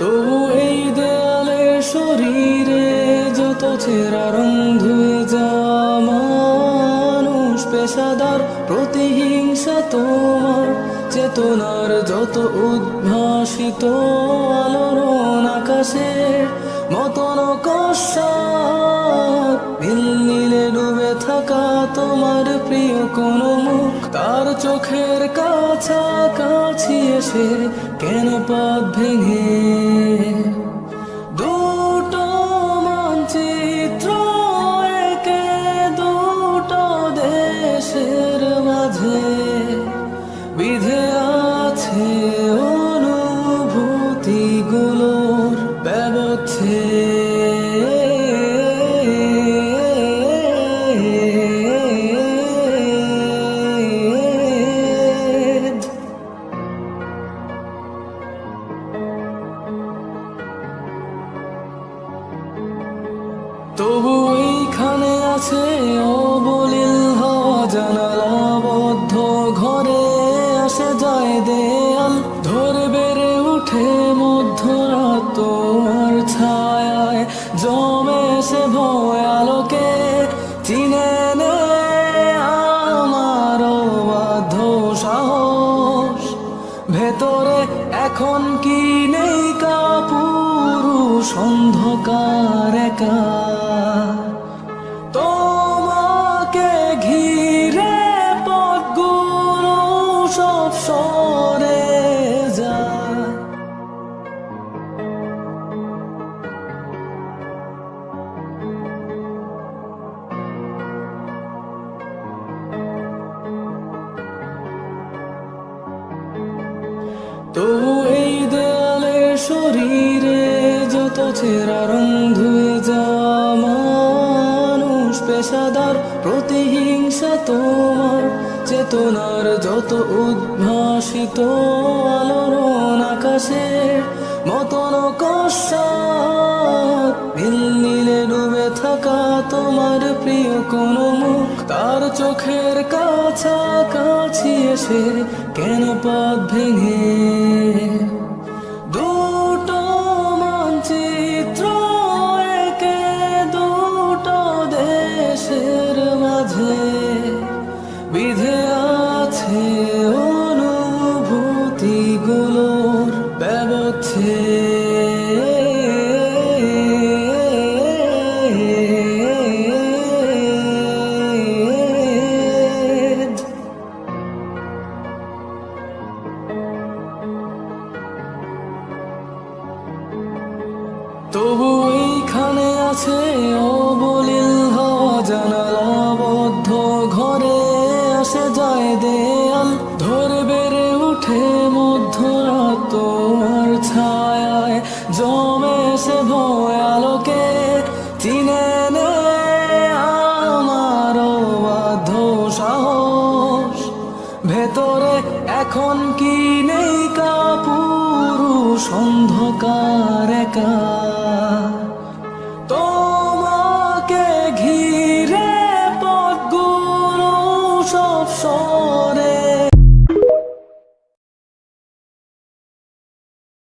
তবু এই দেয়ালে শরীরে যত ছেঁড়া রং ধুয়ে যাওয়া মানুষ, পেশাদার প্রতিহিংসা তোমার চেতনার যত উদ্ভাসিত আলোড়ন আকাশের মতন কষার নীলে ডুবে থাকা তোমার প্রিয় কোন মুখ, তার চোখের কাছাকাছি এসে কেন পথ ভেঙে দুটো মানচিত্র একে দুটো দেশের মাঝে বিধে আছে অনুভূতিগুলোর ব্যবচ্ছেদ। তবু এইখানে আছে অবলীল হওয়া জানালাবদ্ধ ঘরে আসে যায় দেয়াল ধরে বেড়ে উঠে মধ্যরাত তোমার ছায়ায় জমে সে ভয় আলোকে চিনে নে আমার বাধ্য সাহস ভেতরে এখন কি নেই কাপুরুষ অন্ধকার একা তোমাকে ঘিরে পথগুলো সব সরে যায়। তবু এই দেয়ালে শরীরে যত ছেঁড়া রং ধুয়ে যাওয়া মানুষ, পেশাদার প্রতিহিংসা তোমার চেতনার যত উদ্ভাসিত আলোড়ন আকাশের মতন কষার নীলে ডুবে থাকা তোমার প্রিয় কোন মুখ, তার চোখের কাছাকাছি এসে কেন পথ ভেঙে দুটো মানচিত্র একে দুটো দেশের মাঝে বিধে আছে অনুভূতিগুলোর ব্যবচ্ছেদ। তবু এইখানে আছে অবলীল হওয়া জানালাবদ্ধ ঘরে আসে যায় দেয়াল ধরে বেড়ে উঠে মধ্যরাত তোমার ছায়ায় জমে সে ভয় আলোকে চিনে নে আমার বাধ্য সাহস ভেতরে এখন কি নেই কাপুরুষ অন্ধকার একা।